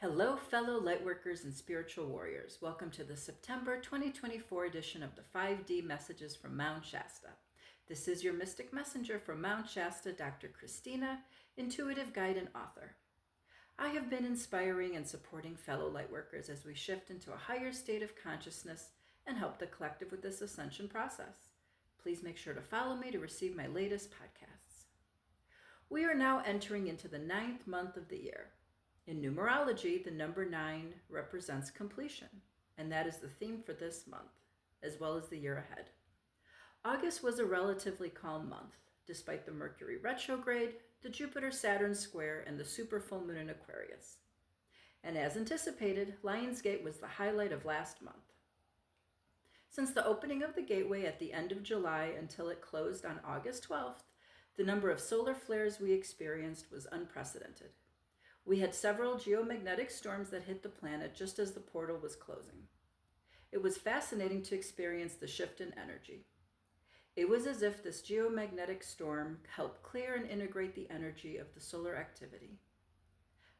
Hello, fellow lightworkers and spiritual warriors. Welcome to the September 2024 edition of the 5D Messages from Mount Shasta. This is your mystic messenger from Mount Shasta, Dr. Christina, intuitive guide and author. I have been inspiring and supporting fellow lightworkers as we shift into a higher state of consciousness and help the collective with this ascension process. Please make sure to follow me to receive my latest podcasts. We are now entering into the 9th month of the year. In numerology, the number 9 represents completion, and that is the theme for this month, as well as the year ahead. August was a relatively calm month, despite the Mercury retrograde, the Jupiter-Saturn square, and the super full moon in Aquarius. And as anticipated, Lionsgate was the highlight of last month. Since the opening of the gateway at the end of July until it closed on August 12th, the number of solar flares we experienced was unprecedented. We had several geomagnetic storms that hit the planet just as the portal was closing. It was fascinating to experience the shift in energy. It was as if this geomagnetic storm helped clear and integrate the energy of the solar activity.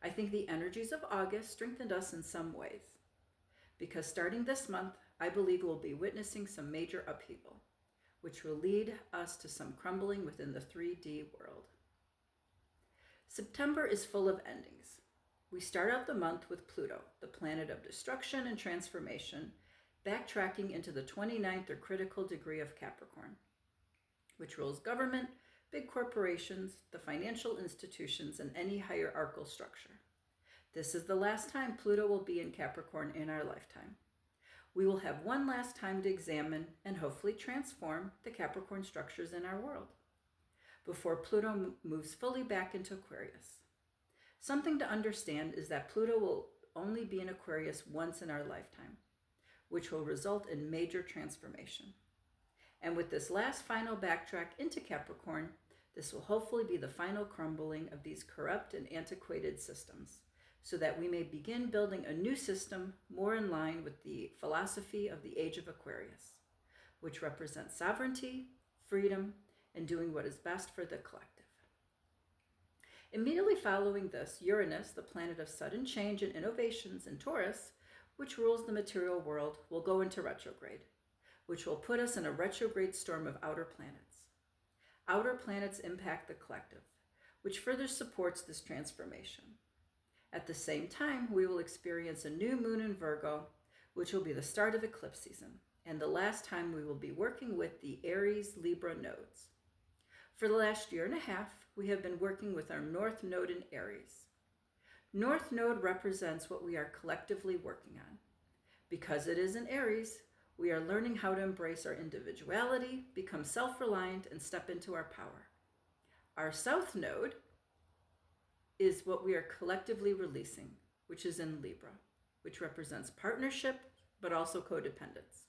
I think the energies of August strengthened us in some ways, because starting this month, I believe we'll be witnessing some major upheaval, which will lead us to some crumbling within the 3D world. September is full of endings. We start out the month with Pluto, the planet of destruction and transformation, backtracking into the 29th or critical degree of Capricorn, which rules government, big corporations, the financial institutions, and any hierarchical structure. This is the last time Pluto will be in Capricorn in our lifetime. We will have one last time to examine and hopefully transform the Capricorn structures in our world before Pluto moves fully back into Aquarius. Something to understand is that Pluto will only be in Aquarius once in our lifetime, which will result in major transformation. And with this last final backtrack into Capricorn, this will hopefully be the final crumbling of these corrupt and antiquated systems, so that we may begin building a new system more in line with the philosophy of the Age of Aquarius, which represents sovereignty, freedom, and doing what is best for the collective. Immediately following this, Uranus, the planet of sudden change and innovations in Taurus, which rules the material world, will go into retrograde, which will put us in a retrograde storm of outer planets. Outer planets impact the collective, which further supports this transformation. At the same time, we will experience a new moon in Virgo, which will be the start of eclipse season, and the last time we will be working with the Aries-Libra nodes. For the last year and a half, we have been working with our North Node in Aries. North Node represents what we are collectively working on. Because it is in Aries, we are learning how to embrace our individuality, become self-reliant, and step into our power. Our South Node is what we are collectively releasing, which is in Libra, which represents partnership, but also codependence.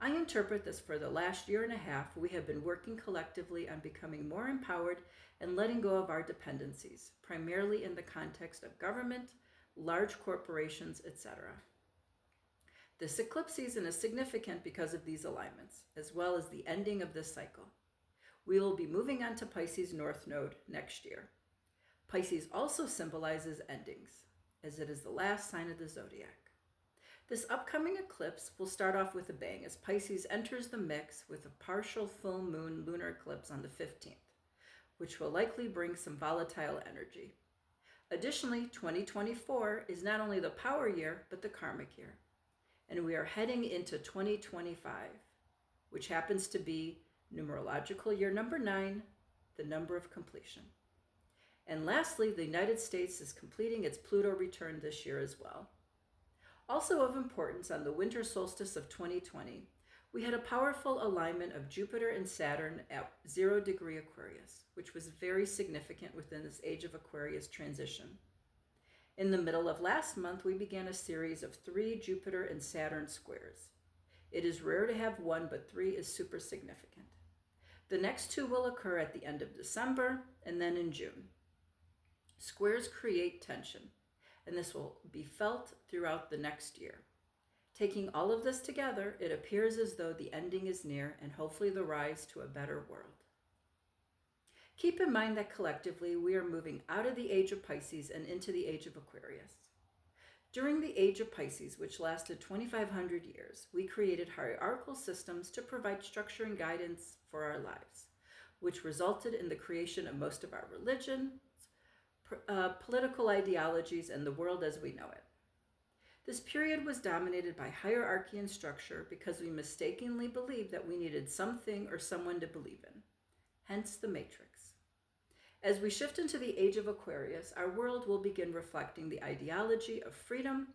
I interpret this for the last year and a half, we have been working collectively on becoming more empowered and letting go of our dependencies, primarily in the context of government, large corporations, etc. This eclipse season is significant because of these alignments, as well as the ending of this cycle. We will be moving on to Pisces North Node next year. Pisces also symbolizes endings, as it is the last sign of the zodiac. This upcoming eclipse will start off with a bang as Pisces enters the mix with a partial full moon lunar eclipse on the 15th, which will likely bring some volatile energy. Additionally, 2024 is not only the power year, but the karmic year. And we are heading into 2025, which happens to be numerological year number 9, the number of completion. And lastly, the United States is completing its Pluto return this year as well. Also of importance, on the winter solstice of 2020, we had a powerful alignment of Jupiter and Saturn at 0 degree Aquarius, which was very significant within this Age of Aquarius transition. In the middle of last month, we began a series of 3 Jupiter and Saturn squares. It is rare to have 1, but 3 is super significant. The next 2 will occur at the end of December and then in June. Squares create tension, and this will be felt throughout the next year. Taking all of this together, it appears as though the ending is near and hopefully the rise to a better world. Keep in mind that collectively we are moving out of the age of Pisces and into the age of Aquarius. During the age of Pisces, which lasted 2,500 years, we created hierarchical systems to provide structure and guidance for our lives, which resulted in the creation of most of our religions, political ideologies, and the world as we know it. This period was dominated by hierarchy and structure because we mistakenly believed that we needed something or someone to believe in, hence the Matrix. As we shift into the age of Aquarius, our world will begin reflecting the ideology of freedom,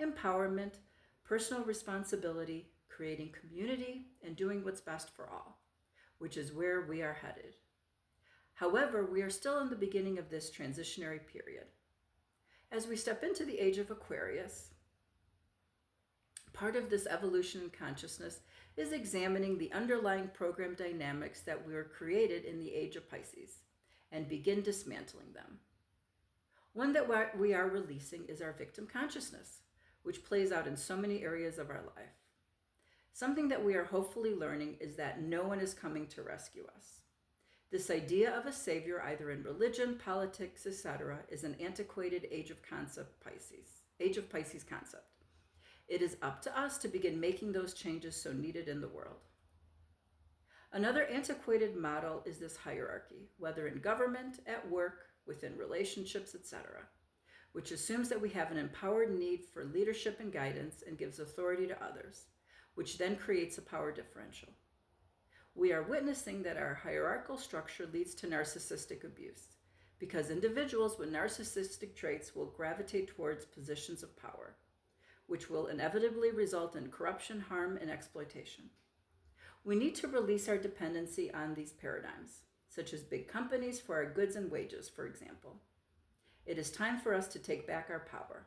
empowerment, personal responsibility, creating community, and doing what's best for all, which is where we are headed. However, we are still in the beginning of this transitionary period. As we step into the age of Aquarius, part of this evolution in consciousness is examining the underlying program dynamics that were created in the age of Pisces and begin dismantling them. One that we are releasing is our victim consciousness, which plays out in so many areas of our life. Something that we are hopefully learning is that no one is coming to rescue us. This idea of a savior, either in religion, politics, etc., is an antiquated age of Pisces concept. It is up to us to begin making those changes so needed in the world. Another antiquated model is this hierarchy, whether in government, at work, within relationships, etc., which assumes that we have an empowered need for leadership and guidance and gives authority to others, which then creates a power differential. We are witnessing that our hierarchical structure leads to narcissistic abuse, because individuals with narcissistic traits will gravitate towards positions of power, which will inevitably result in corruption, harm, and exploitation. We need to release our dependency on these paradigms, such as big companies for our goods and wages, for example. It is time for us to take back our power.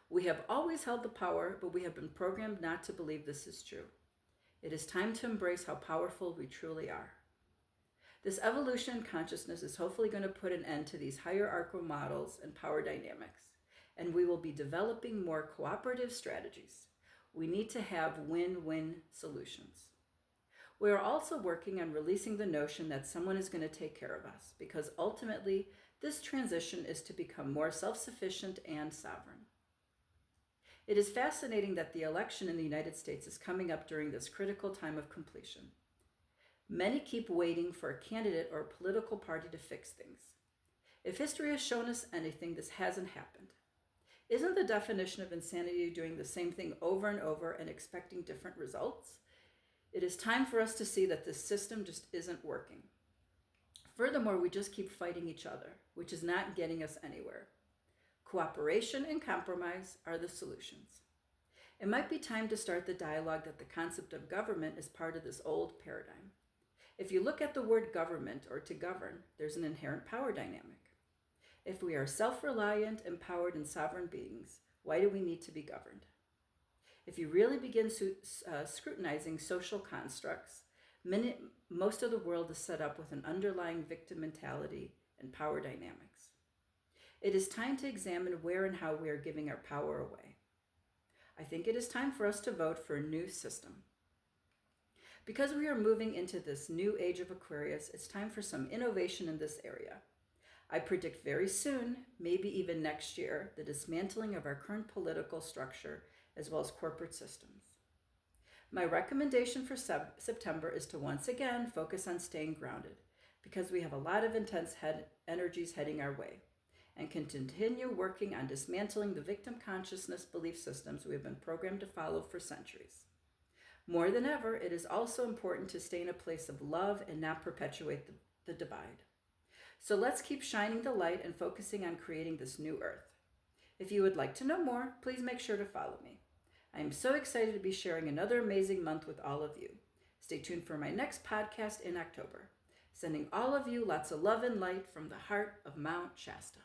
We have always held the power, but we have been programmed not to believe this is true. It is time to embrace how powerful we truly are. This evolution in consciousness is hopefully going to put an end to these hierarchical models and power dynamics, and we will be developing more cooperative strategies. We need to have win-win solutions. We are also working on releasing the notion that someone is going to take care of us, because ultimately this transition is to become more self-sufficient and sovereign. It is fascinating that the election in the United States is coming up during this critical time of completion. Many keep waiting for a candidate or a political party to fix things. If history has shown us anything, this hasn't happened. Isn't the definition of insanity doing the same thing over and over and expecting different results? It is time for us to see that this system just isn't working. Furthermore, we just keep fighting each other, which is not getting us anywhere. Cooperation and compromise are the solutions. It might be time to start the dialogue that the concept of government is part of this old paradigm. If you look at the word government or to govern, there's an inherent power dynamic. If we are self-reliant, empowered, and sovereign beings, why do we need to be governed? If you really begin scrutinizing social constructs, most of the world is set up with an underlying victim mentality and power dynamics. It is time to examine where and how we are giving our power away. I think it is time for us to vote for a new system. Because we are moving into this new age of Aquarius, it's time for some innovation in this area. I predict very soon, maybe even next year, the dismantling of our current political structure as well as corporate systems. My recommendation for September is to once again focus on staying grounded, because we have a lot of intense energies heading our way, and can continue working on dismantling the victim consciousness belief systems we have been programmed to follow for centuries. More than ever, it is also important to stay in a place of love and not perpetuate the divide. So let's keep shining the light and focusing on creating this new earth. If you would like to know more, please make sure to follow me. I am so excited to be sharing another amazing month with all of you. Stay tuned for my next podcast in October. Sending all of you lots of love and light from the heart of Mount Shasta.